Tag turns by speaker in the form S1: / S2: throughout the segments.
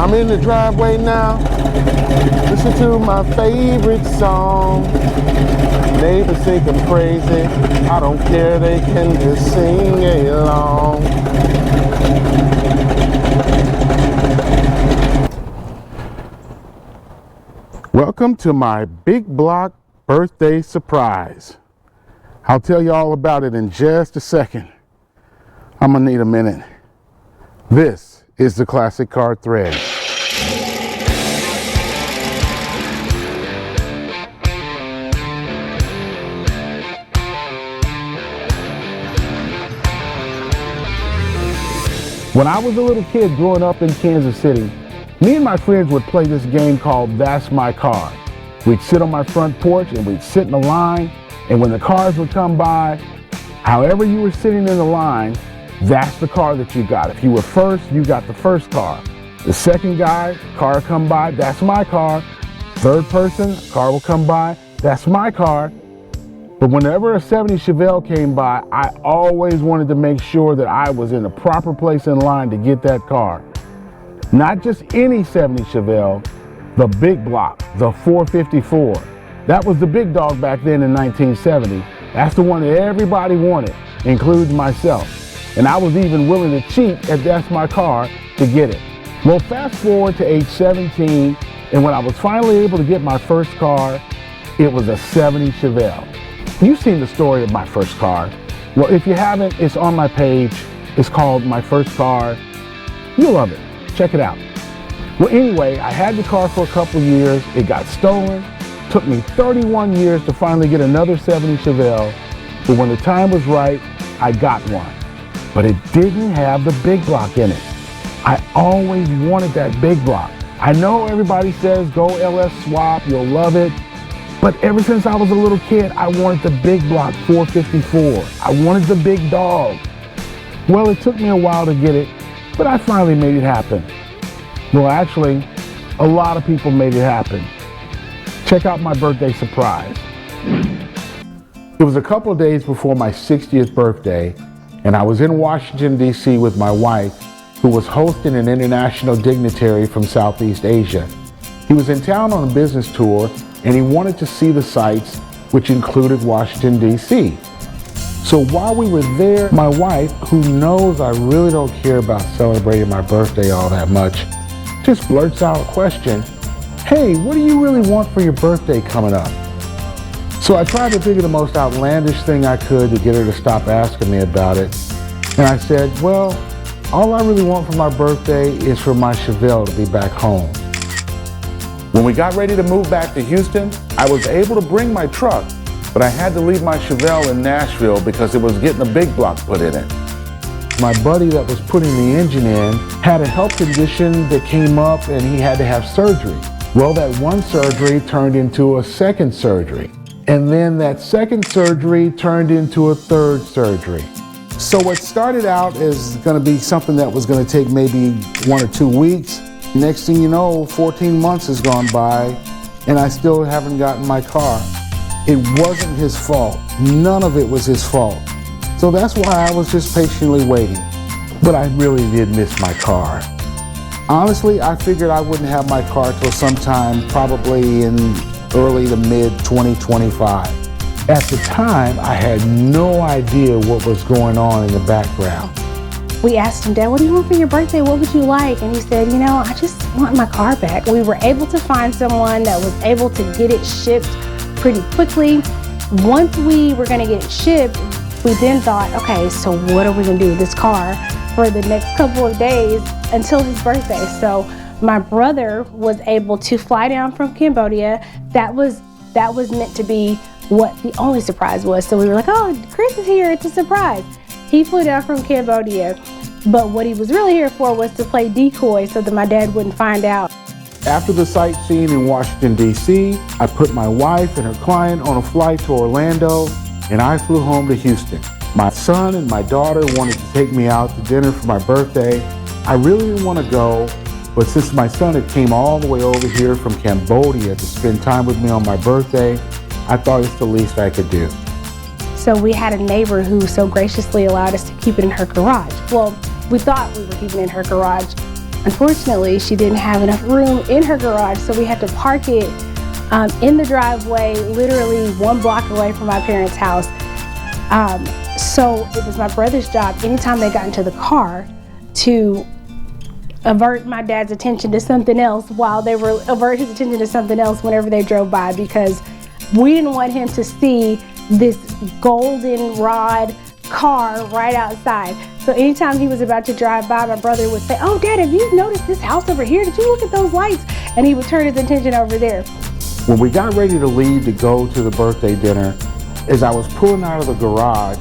S1: I'm in the driveway now, listen to my favorite song. Neighbors think I'm crazy, I don't care, they can just sing along. Welcome to my Big Block birthday surprise. I'll tell you all about it in just a second. I'm gonna need a minute. This is the Classic Car Thread. When I was a little kid growing up in Kansas City, me and my friends would play this game called That's My Car. We'd sit on my front porch and we'd sit in a line, and when the cars would come by, however you were sitting in the line, that's the car that you got. If you were first, you got the first car. The second guy, car come by, that's my car. Third person, car will come by, that's my car. But whenever a 70 Chevelle came by, I always wanted to make sure that I was in the proper place in line to get that car. Not just any 70 Chevelle, the Big Block, the 454. That was the big dog back then in 1970. That's the one that everybody wanted, including myself. And I was even willing to cheat at That's My Car to get it. Well, fast forward to age 17, and when I was finally able to get my first car, it was a 70 Chevelle. You've seen the story of my first car. Well, if you haven't, it's on my page. It's called My First Car. You'll love it. Check it out. Well, anyway, I had the car for a couple years. It got stolen. Took me 31 years to finally get another 70 Chevelle. But when the time was right, I got one. But it didn't have the Big Block in it. I always wanted that Big Block. I know everybody says go LS swap, you'll love it. But ever since I was a little kid, I wanted the Big Block 454. I wanted the big dog. Well, it took me a while to get it, but I finally made it happen. Well, actually, a lot of people made it happen. Check out my birthday surprise. It was a couple of days before my 60th birthday, and I was in Washington, D.C. with my wife, who was hosting an international dignitary from Southeast Asia. He was in town on a business tour, and he wanted to see the sights, which included Washington, D.C. So while we were there, my wife, who knows I really don't care about celebrating my birthday all that much, just blurts out a question, "Hey, what do you really want for your birthday coming up?" So I tried to think of the most outlandish thing I could to get her to stop asking me about it. And I said, well, all I really want for my birthday is for my Chevelle to be back home. When we got ready to move back to Houston, I was able to bring my truck, but I had to leave my Chevelle in Nashville because it was getting a Big Block put in it. My buddy that was putting the engine in had a health condition that came up and he had to have surgery. Well, that one surgery turned into a second surgery. And then that second surgery turned into a third surgery. So what started out as going to be something that was going to take maybe 1 or 2 weeks, next thing you know, 14 months has gone by and I still haven't gotten my car. It wasn't his fault. None of it was his fault. So that's why I was just patiently waiting. But I really did miss my car. Honestly, I figured I wouldn't have my car till sometime probably in early to mid 2025. At the time, I had no idea what was going on in the background.
S2: We asked him, Dad, what do you want for your birthday? What would you like? And he said, you know, I just want my car back. We were able to find someone that was able to get it shipped pretty quickly. Once we were gonna get it shipped, we then thought, okay, so what are we gonna do with this car for the next couple of days until his birthday? So my brother was able to fly down from Cambodia. That was meant to be what the only surprise was. So we were like, oh, Chris is here, it's a surprise. He flew down from Cambodia, but what he was really here for was to play decoy so that my dad wouldn't find out.
S1: After the sightseeing in Washington, D.C., I put my wife and her client on a flight to Orlando, and I flew home to Houston. My son and my daughter wanted to take me out to dinner for my birthday. I really didn't want to go, but since my son had came all the way over here from Cambodia to spend time with me on my birthday, I thought it's the least I could do.
S2: So we had a neighbor who so graciously allowed us to keep it in her garage. Well, we thought we were keeping it in her garage. Unfortunately, she didn't have enough room in her garage, so we had to park it in the driveway, literally 1 block away from my parents' house. So it was my brother's job, anytime they got into the car, to avert my dad's attention to something else while they were avert his attention to something else whenever they drove by, because we didn't want him to see this goldenrod car right outside. So anytime he was about to drive by, my brother would say, "Oh, Dad, have you noticed this house over here? Did you look at those lights?" And he would turn his attention over there.
S1: When we got ready to leave to go to the birthday dinner, as I was pulling out of the garage,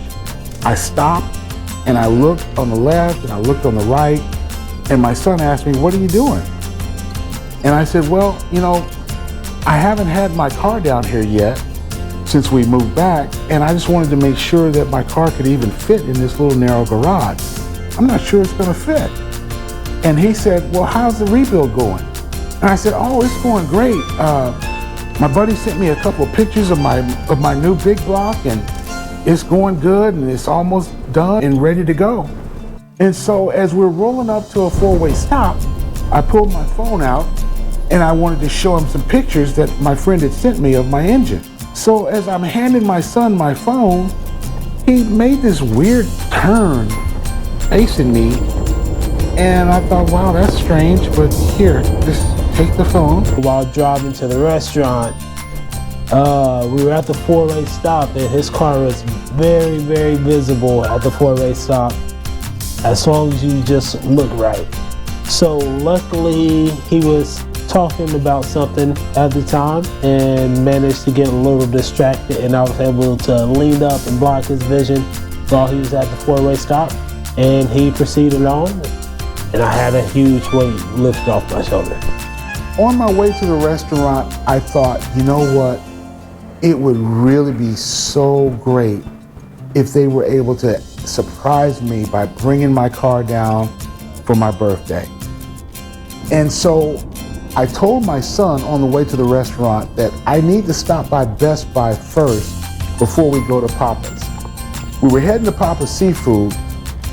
S1: I stopped and I looked on the left and I looked on the right, and my son asked me, "What are you doing?" And I said, "Well, you know, I haven't had my car down here yet since we moved back, and I just wanted to make sure that my car could even fit in this little narrow garage. I'm not sure it's gonna fit." And he said, "Well, how's the rebuild going?" And I said, "Oh, it's going great. My buddy sent me a couple of pictures of my new Big Block, and it's going good, and it's almost done and ready to go." And so as we're rolling up to a 4-way stop, I pulled my phone out and I wanted to show him some pictures that my friend had sent me of my engine. So as I'm handing my son my phone, he made this weird turn facing me, and I thought, wow, that's strange, but here, just take the phone.
S3: While driving to the restaurant, we were at the 4-way stop, and his car was very, very visible at the 4-way stop, as long as you just look right. So luckily, he was talking about something at the time and managed to get a little distracted, and I was able to lean up and block his vision while he was at the 4-way stop, and he proceeded on, and I had a huge weight lifted off my shoulder.
S1: On my way to the restaurant, I thought, you know what? It would really be so great if they were able to surprise me by bringing my car down for my birthday. And so I told my son on the way to the restaurant that I need to stop by Best Buy first before we go to Papa's. We were heading to Papa's Seafood,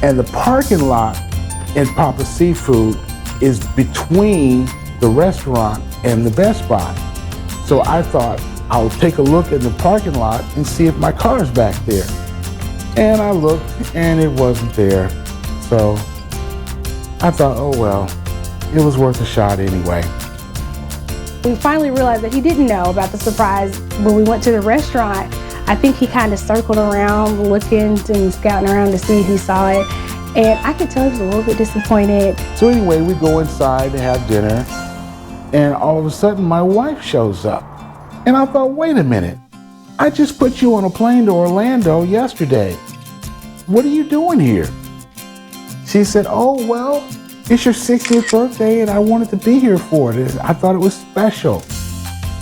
S1: and the parking lot in Papa's Seafood is between the restaurant and the Best Buy. So I thought I'll take a look in the parking lot and see if my car's back there. And I looked and it wasn't there. So I thought, oh well, it was worth a shot anyway.
S2: We finally realized that he didn't know about the surprise when we went to the restaurant. I think he kind of circled around looking and scouting around to see if he saw it. And I could tell he was a little bit disappointed.
S1: So anyway, we go inside to have dinner, and all of a sudden my wife shows up. And I thought, wait a minute, I just put you on a plane to Orlando yesterday. What are you doing here? She said, oh, well, it's your 60th birthday and I wanted to be here for it. I thought it was special.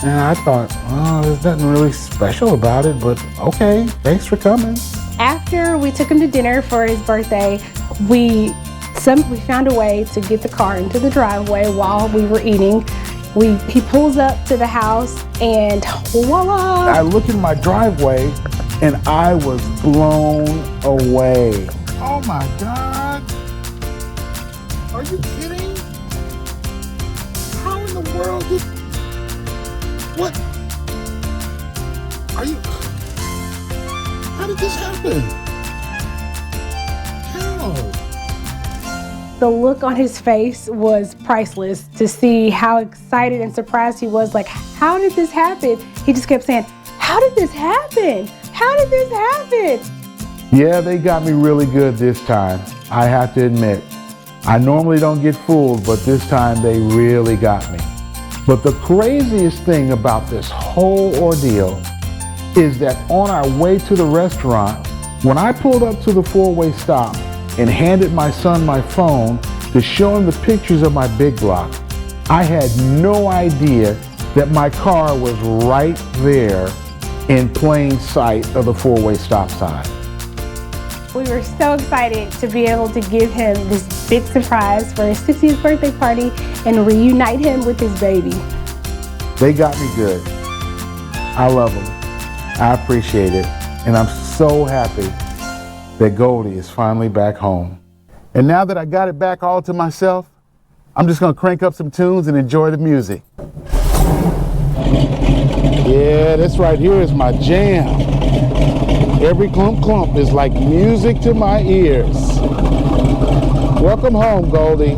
S1: And I thought, oh, there's nothing really special about it, but okay, thanks for coming.
S2: After we took him to dinner for his birthday, we found a way to get the car into the driveway while we were eating. He pulls up to the house and voila!
S1: I look in my driveway and I was blown away. Oh my God. Are you kidding? How in the world did... What? Are you... How did this happen? How?
S2: The look on his face was priceless to see how excited and surprised he was. Like, how did this happen? He just kept saying, how did this happen? How did this happen?
S1: Yeah, they got me really good this time, I have to admit. I normally don't get fooled, but this time they really got me. But the craziest thing about this whole ordeal is that on our way to the restaurant, when I pulled up to the 4-way stop and handed my son my phone to show him the pictures of my Big Block, I had no idea that my car was right there in plain sight of the 4-way stop sign.
S2: We were so excited to be able to give him this big surprise for his 60th birthday party and reunite him with his baby.
S1: They got me good. I love them. I appreciate it. And I'm so happy that Goldie is finally back home. And now that I got it back all to myself, I'm just gonna crank up some tunes and enjoy the music. Yeah, this right here is my jam. Every clump clump is like music to my ears. Welcome home, Goldie.